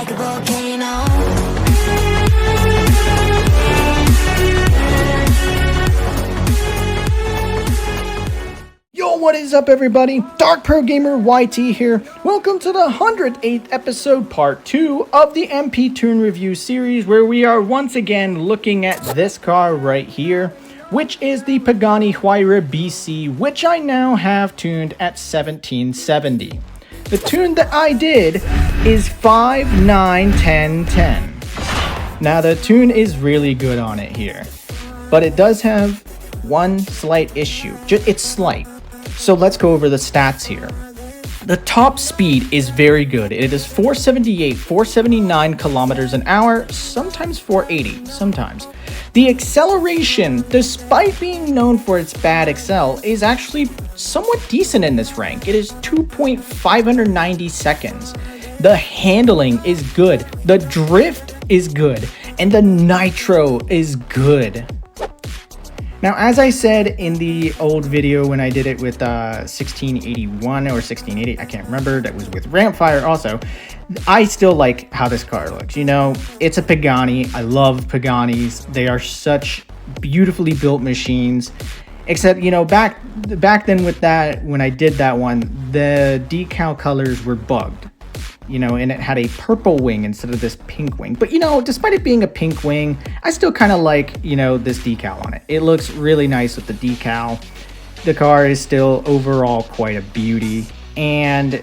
like a volcano. Yo, what is up everybody? Dark Pro Gamer YT here. Welcome to the 108th episode, part 2 of the MP Tune Review series, where we are once again looking at this car right here, which is the Pagani Huayra BC, which I now have tuned at 1770. The tune that I did is 5, 9, 10, 10. Now the tune is really good on it here, but it does have one slight issue. It's slight. So let's go over the stats here. The top speed is very good. It is 478, 479 kilometers an hour, sometimes 480, sometimes. The acceleration, despite being known for its bad accel, is actually somewhat decent in this rank. It is 2.590 seconds. The handling is good. The drift is good. And the nitro is good. Now, as I said in the old video when I did it with 1681 or 1680, I can't remember, that was with Rampfire also, I still like how this car looks. You know, it's a Pagani. I love Paganis. They are such beautifully built machines. Except, you know, back then with that, when I did that one, the decal colors were bugged. You know, and it had a purple wing instead of this pink wing. But, you know, despite it being a pink wing, I still kind of like, you know, this decal on it. It looks really nice with the decal. The car is still overall quite a beauty. And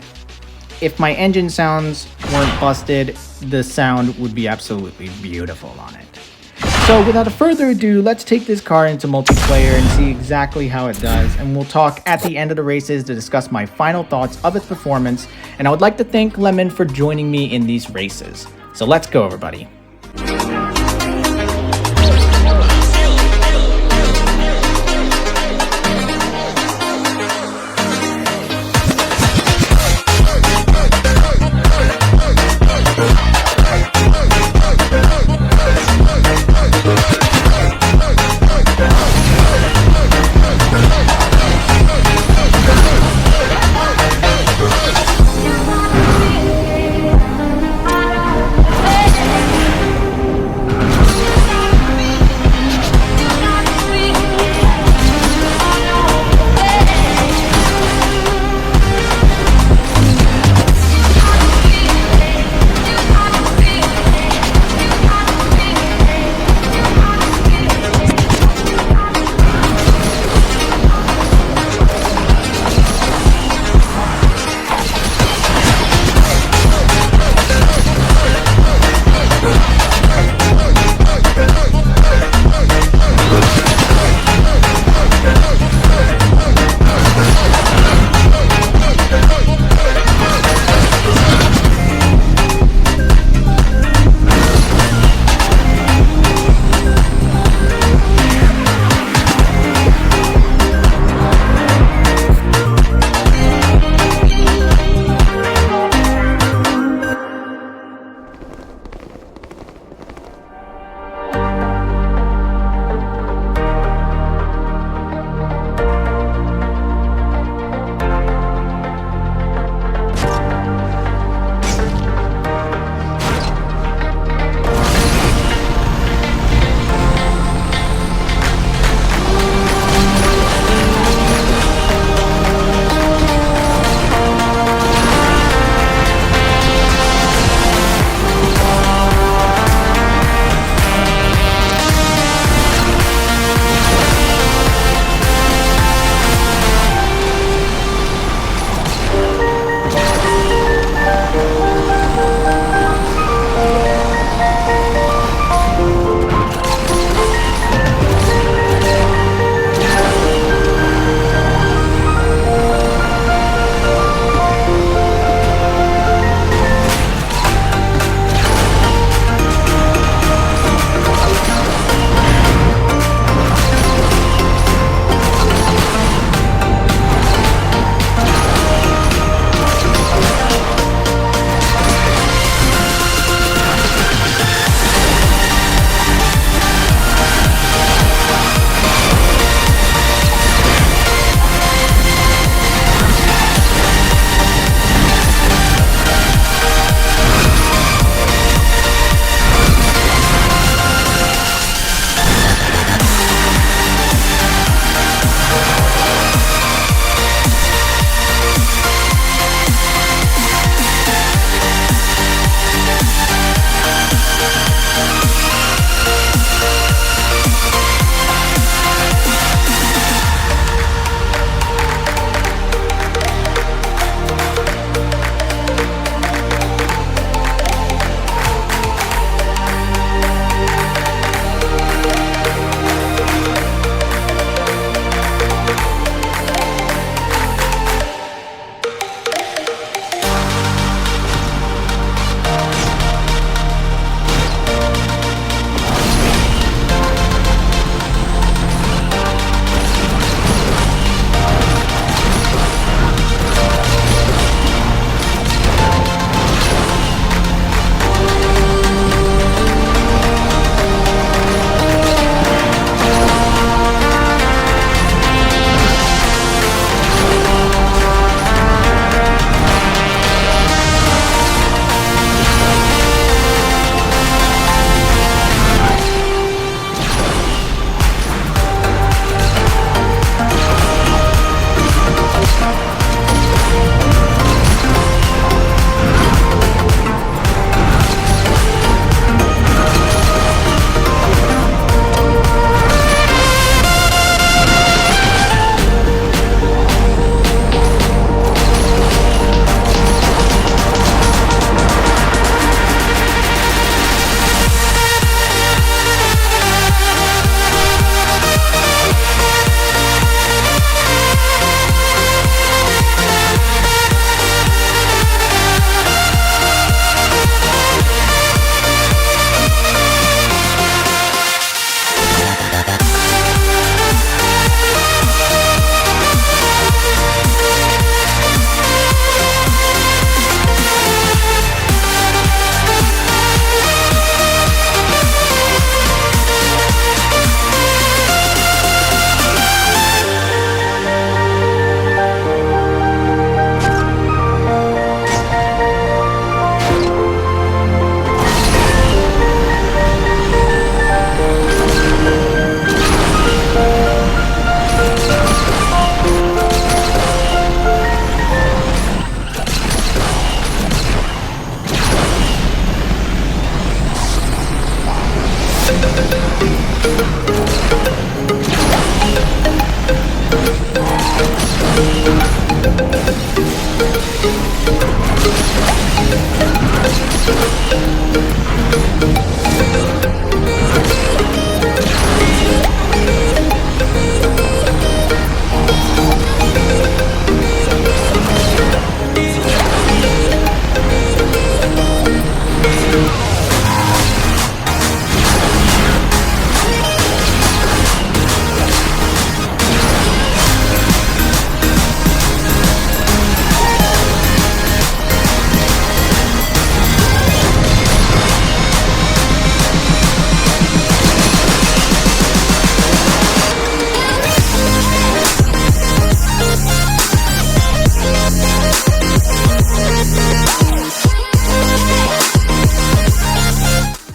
if my engine sounds weren't busted, the sound would be absolutely beautiful on it. So without further ado, let's take this car into multiplayer and see exactly how it does, and we'll talk at the end of the races to discuss my final thoughts of its performance, and I would like to thank Lemon for joining me in these races. So let's go, everybody.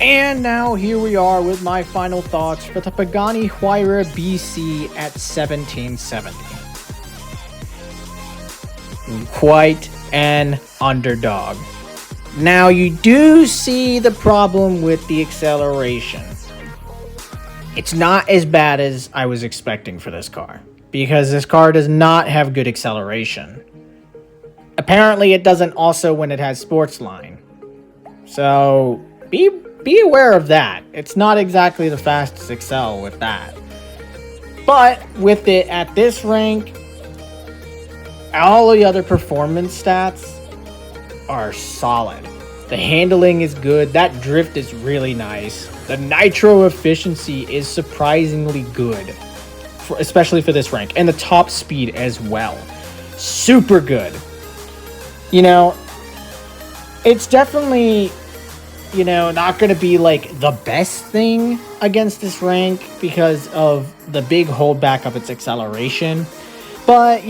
And now here we are with my final thoughts for the Pagani Huayra BC at 1770. Quite an underdog. Now you do see the problem with the acceleration. It's not as bad as I was expecting for this car, because this car does not have good acceleration. Apparently it doesn't also when it has Sportsline. So be aware of that. It's not exactly the fastest Excel with that. But with it at this rank, all the other performance stats are solid. The handling is good. That drift is really nice. The nitro efficiency is surprisingly good, especially for this rank. And the top speed as well. Super good. You know, it's definitely, not going to be like the best thing against this rank because of the big holdback of its acceleration. But,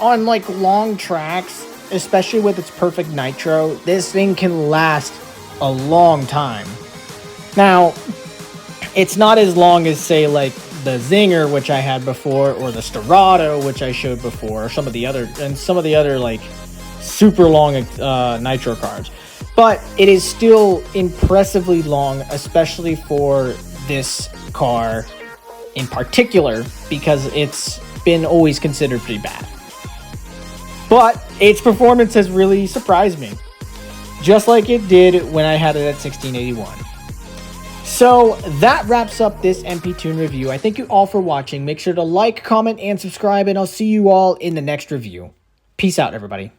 on like long tracks, especially with its perfect nitro, this thing can last a long time. Now, it's not as long as, say, like the Zinger, which I had before, or the Storado, which I showed before, or some of the other like super long nitro cars. But it is still impressively long, especially for this car in particular, because it's been always considered pretty bad. But its performance has really surprised me, just like it did when I had it at 1681. So that wraps up this MP-Tune review. I thank you all for watching. Make sure to like, comment, and subscribe, and I'll see you all in the next review. Peace out, everybody.